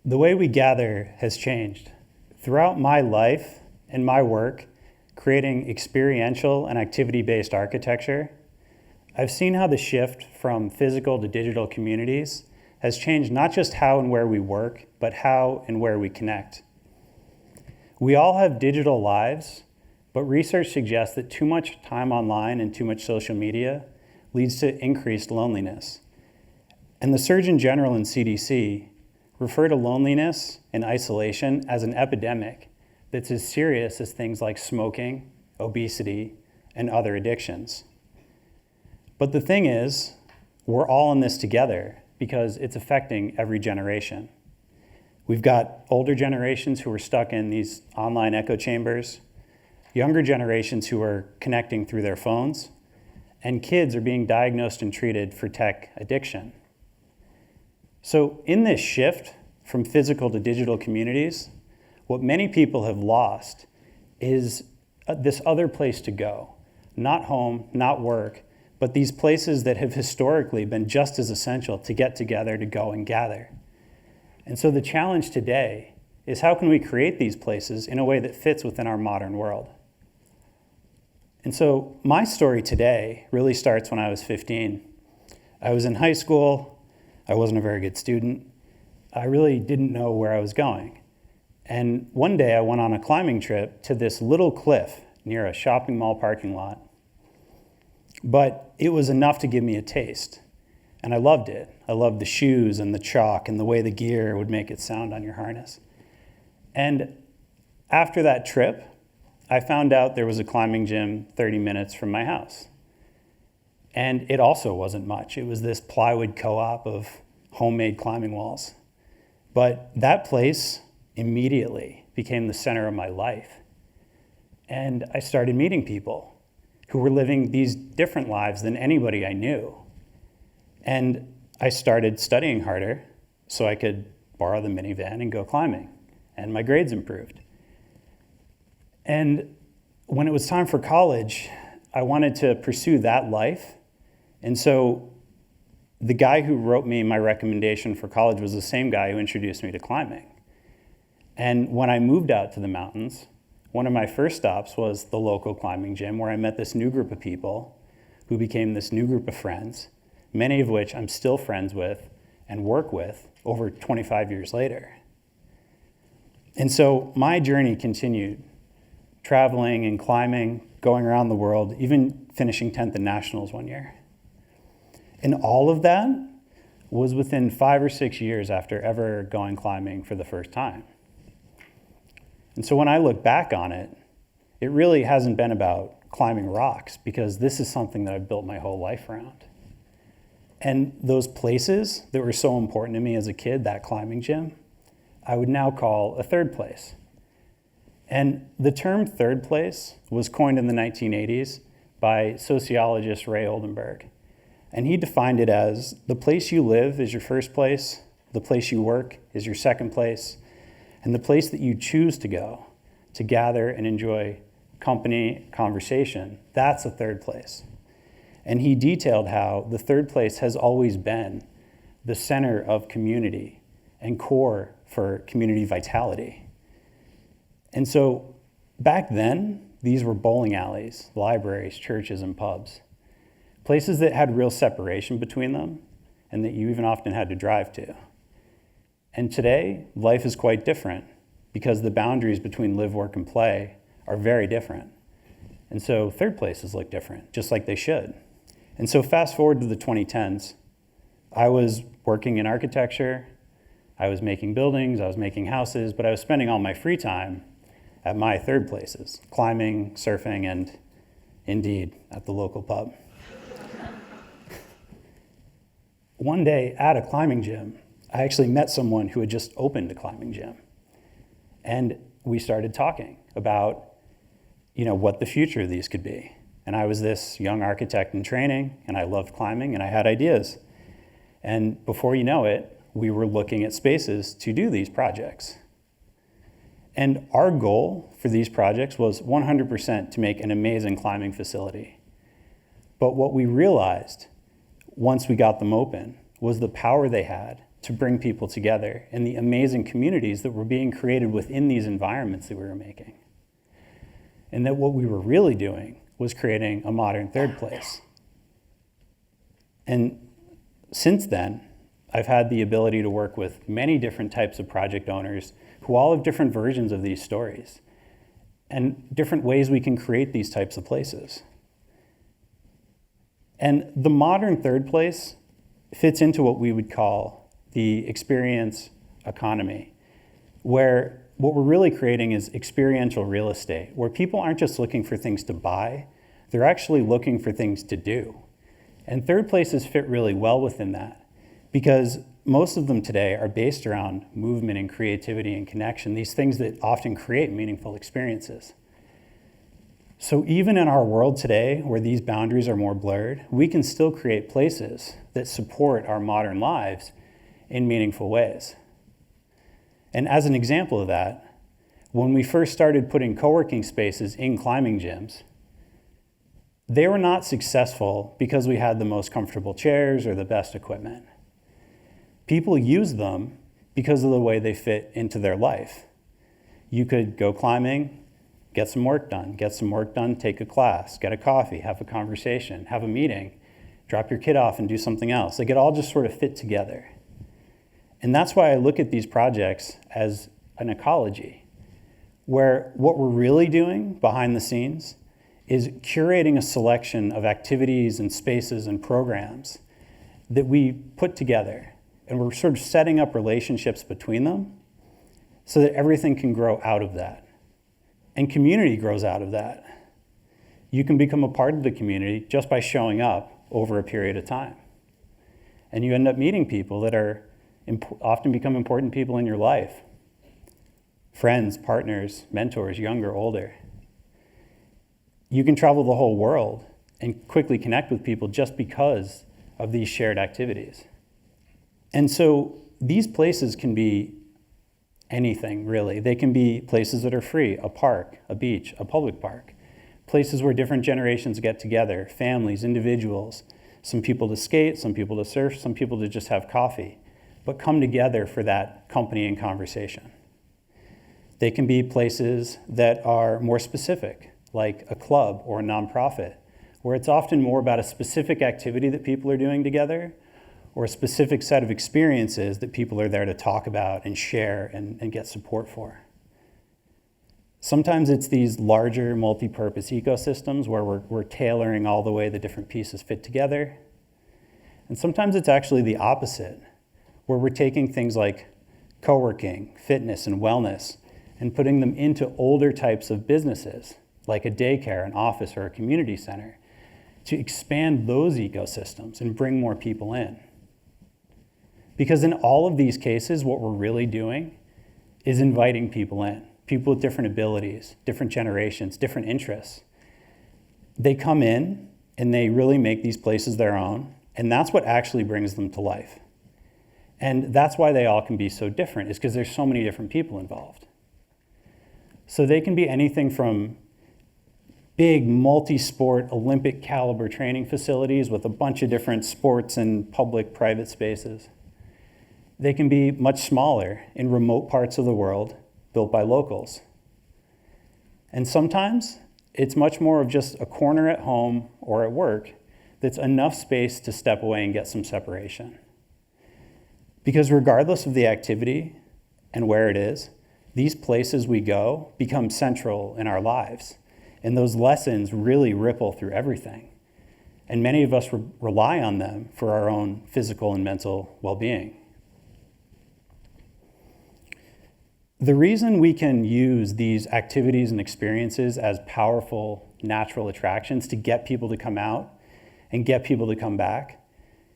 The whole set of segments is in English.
The way we gather has changed. Throughout my life and my work, creating experiential and activity-based architecture, I've seen how the shift from physical to digital communities has changed not just how and where we work, but how and where we connect. We all have digital lives, but research suggests that too much time online and too much social media leads to increased loneliness. And the Surgeon General and CDC refer to loneliness and isolation as an epidemic that's as serious as things like smoking, obesity, and other addictions. But the thing is, we're all in this together because it's affecting every generation. We've got older generations who are stuck in these online echo chambers, younger generations who are connecting through their phones, and kids are being diagnosed and treated for tech addiction. So in this shift from physical to digital communities, what many people have lost is this other place to go. Not home, not work, but these places that have historically been just as essential to get together, to go and gather. And so the challenge today is how can we create these places in a way that fits within our modern world? And so my story today really starts when I was 15. I was in high school. I wasn't a very good student. I really didn't know where I was going. And one day I went on a climbing trip to this little cliff near a shopping mall parking lot. But it was enough to give me a taste. And I loved it. I loved the shoes and the chalk and the way the gear would make it sound on your harness. And after that trip, I found out there was a climbing gym 30 minutes from my house. And it also wasn't much. It was this plywood co-op of homemade climbing walls. But that place immediately became the center of my life. And I started meeting people who were living these different lives than anybody I knew. And I started studying harder so I could borrow the minivan and go climbing. And my grades improved. And when it was time for college, I wanted to pursue that life. And so the guy who wrote me my recommendation for college was the same guy who introduced me to climbing. And when I moved out to the mountains, one of my first stops was the local climbing gym where I met this new group of people who became this new group of friends, many of which I'm still friends with and work with over 25 years later. And so my journey continued, traveling and climbing, going around the world, even finishing 10th in nationals one year. And all of that was within 5 or 6 years after ever going climbing for the first time. And so when I look back on it, it really hasn't been about climbing rocks because this is something that I've built my whole life around. And those places that were so important to me as a kid, that climbing gym, I would now call a third place. And the term third place was coined in the 1980s by sociologist Ray Oldenburg. And he defined it as the place you live is your first place, the place you work is your second place, and the place that you choose to go to gather and enjoy company, conversation, that's a third place. And he detailed how the third place has always been the center of community and core for community vitality. And so back then, these were bowling alleys, libraries, churches, and pubs. Places that had real separation between them and that you even often had to drive to. And today, life is quite different because the boundaries between live, work, and play are very different. And so third places look different, just like they should. And so fast forward to the 2010s, I was working in architecture, I was making buildings, I was making houses, but I was spending all my free time at my third places, climbing, surfing, and indeed, at the local pub. One day at a climbing gym, I actually met someone who had just opened a climbing gym. And we started talking about, what the future of these could be. And I was this young architect in training, and I loved climbing, and I had ideas. And before you know it, we were looking at spaces to do these projects. And our goal for these projects was 100% to make an amazing climbing facility. But what we realized once we got them open was the power they had to bring people together and the amazing communities that were being created within these environments that we were making. And that what we were really doing was creating a modern third place. And since then, I've had the ability to work with many different types of project owners who all have different versions of these stories and different ways we can create these types of places. And the modern third place fits into what we would call the experience economy, where what we're really creating is experiential real estate, where people aren't just looking for things to buy, they're actually looking for things to do. And third places fit really well within that, because most of them today are based around movement and creativity and connection, these things that often create meaningful experiences. So even in our world today, where these boundaries are more blurred, we can still create places that support our modern lives in meaningful ways. And as an example of that, when we first started putting co-working spaces in climbing gyms, they were not successful because we had the most comfortable chairs or the best equipment. People used them because of the way they fit into their life. You could go climbing, get some work done, take a class, get a coffee, have a conversation, have a meeting, drop your kid off and do something else. Like, it all just sort of fit together. And that's why I look at these projects as an ecology, where what we're really doing behind the scenes is curating a selection of activities and spaces and programs that we put together. And we're sort of setting up relationships between them so that everything can grow out of that. And community grows out of that. You can become a part of the community just by showing up over a period of time. And you end up meeting people that are often become important people in your life. Friends, partners, mentors, younger, older. You can travel the whole world and quickly connect with people just because of these shared activities. And so these places can be anything, really. They can be places that are free, a park, a beach, a public park, places where different generations get together, families, individuals, some people to skate, some people to surf, some people to just have coffee, but come together for that company and conversation. They can be places that are more specific, like a club or a nonprofit, where it's often more about a specific activity that people are doing together, or a specific set of experiences that people are there to talk about and share and get support for. Sometimes it's these larger multi-purpose ecosystems where we're tailoring all the way the different pieces fit together. And sometimes it's actually the opposite, where we're taking things like co-working, fitness, and wellness, and putting them into older types of businesses, like a daycare, an office, or a community center, to expand those ecosystems and bring more people in. Because in all of these cases, what we're really doing is inviting people in, people with different abilities, different generations, different interests. They come in and they really make these places their own, and that's what actually brings them to life. And that's why they all can be so different, is because there's so many different people involved. So they can be anything from big multi-sport Olympic caliber training facilities with a bunch of different sports and public private spaces. They can be much smaller in remote parts of the world built by locals. And sometimes it's much more of just a corner at home or at work that's enough space to step away and get some separation. Because regardless of the activity and where it is, these places we go become central in our lives. And those lessons really ripple through everything. And many of us rely on them for our own physical and mental well-being. The reason we can use these activities and experiences as powerful natural attractions to get people to come out and get people to come back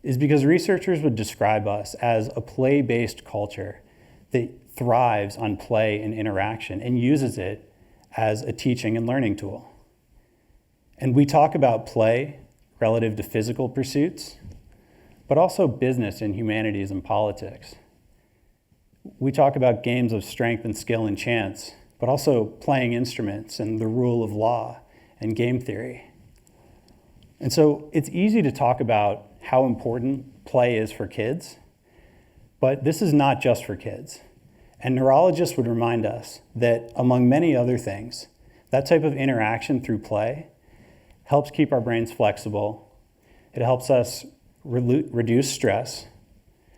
is because researchers would describe us as a play-based culture that thrives on play and interaction and uses it as a teaching and learning tool. And we talk about play relative to physical pursuits, but also business and humanities and politics. We talk about games of strength and skill and chance, but also playing instruments and the rule of law and game theory. And so it's easy to talk about how important play is for kids, But this is not just for kids. And neurologists would remind us that among many other things, that type of interaction through play helps keep our brains flexible. It helps us reduce stress.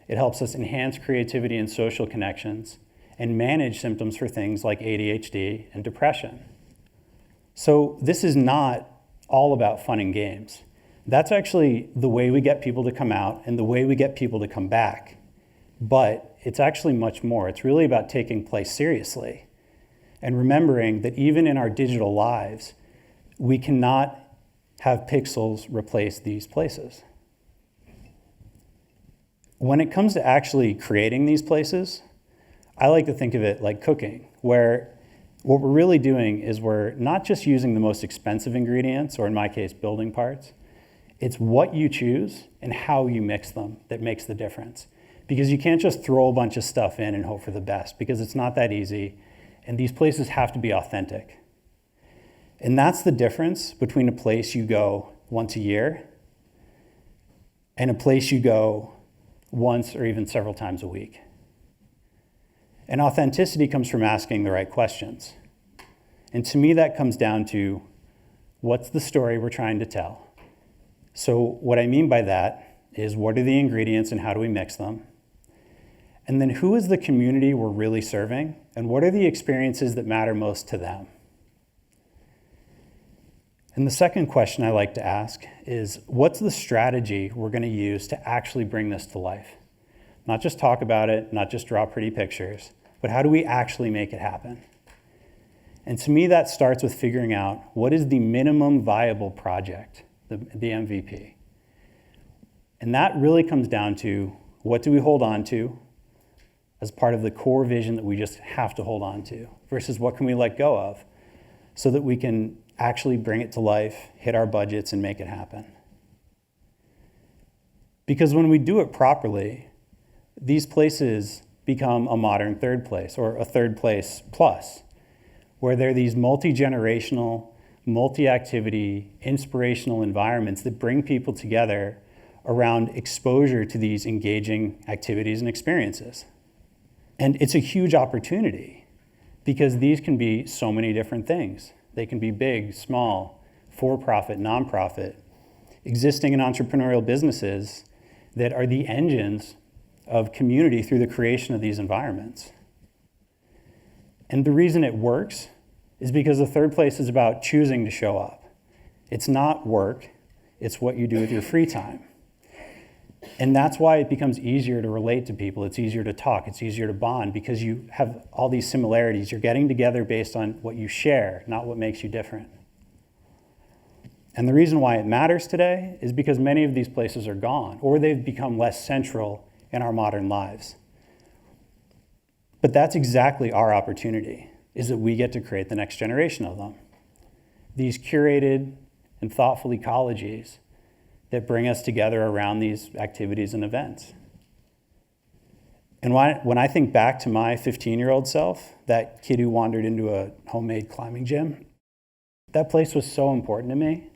It helps us enhance creativity and social connections and manage symptoms for things like ADHD and depression. So this is not all about fun and games. That's actually the way we get people to come out and the way we get people to come back. But it's actually much more. It's really about taking play seriously and remembering that even in our digital lives, we cannot have pixels replace these places. When it comes to actually creating these places, I like to think of it like cooking, where what we're really doing is we're not just using the most expensive ingredients, or in my case, building parts. It's what you choose and how you mix them that makes the difference. Because you can't just throw a bunch of stuff in and hope for the best, because it's not that easy, and these places have to be authentic. And that's the difference between a place you go once a year and a place you go once or even several times a week. And authenticity comes from asking the right questions. And to me, that comes down to, what's the story we're trying to tell? So what I mean by that is, what are the ingredients and how do we mix them? And then who is the community we're really serving? And what are the experiences that matter most to them? And the second question I like to ask is, what's the strategy we're going to use to actually bring this to life? Not just talk about it, not just draw pretty pictures, but how do we actually make it happen? And to me, that starts with figuring out what is the minimum viable project, the MVP. And that really comes down to, what do we hold on to as part of the core vision that we just have to hold on to, versus what can we let go of so that we can actually bring it to life, hit our budgets, and make it happen. Because when we do it properly, these places become a modern third place, or a third place plus, where they're these multi-generational, multi-activity, inspirational environments that bring people together around exposure to these engaging activities and experiences. And it's a huge opportunity, because these can be so many different things. They can be big, small, for-profit, nonprofit, existing and entrepreneurial businesses that are the engines of community through the creation of these environments. And the reason it works is because the third place is about choosing to show up. It's not work, it's what you do with your free time. And that's why it becomes easier to relate to people. It's easier to talk, it's easier to bond, because you have all these similarities. You're getting together based on what you share, not what makes you different. And the reason why it matters today is because many of these places are gone, or they've become less central in our modern lives. But that's exactly our opportunity, is that we get to create the next generation of them. These curated and thoughtful ecologies that bring us together around these activities and events. And when I think back to my 15-year-old self, that kid who wandered into a homemade climbing gym, that place was so important to me.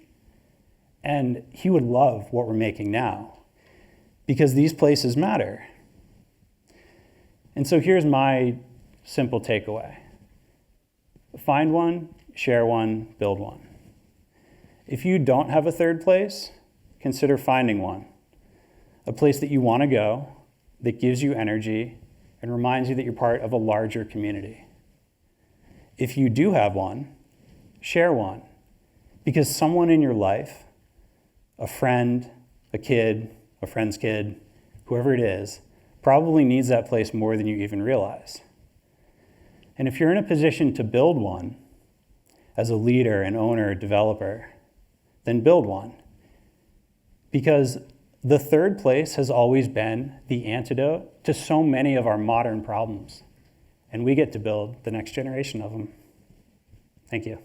And he would love what we're making now, because these places matter. And so here's my simple takeaway. Find one, share one, build one. If you don't have a third place, consider finding one. A place that you want to go, that gives you energy and reminds you that you're part of a larger community. If you do have one, share one. Because someone in your life, a friend, a kid, a friend's kid, whoever it is, probably needs that place more than you even realize. And if you're in a position to build one, as a leader, an owner, developer, then build one. Because the third place has always been the antidote to so many of our modern problems. And we get to build the next generation of them. Thank you.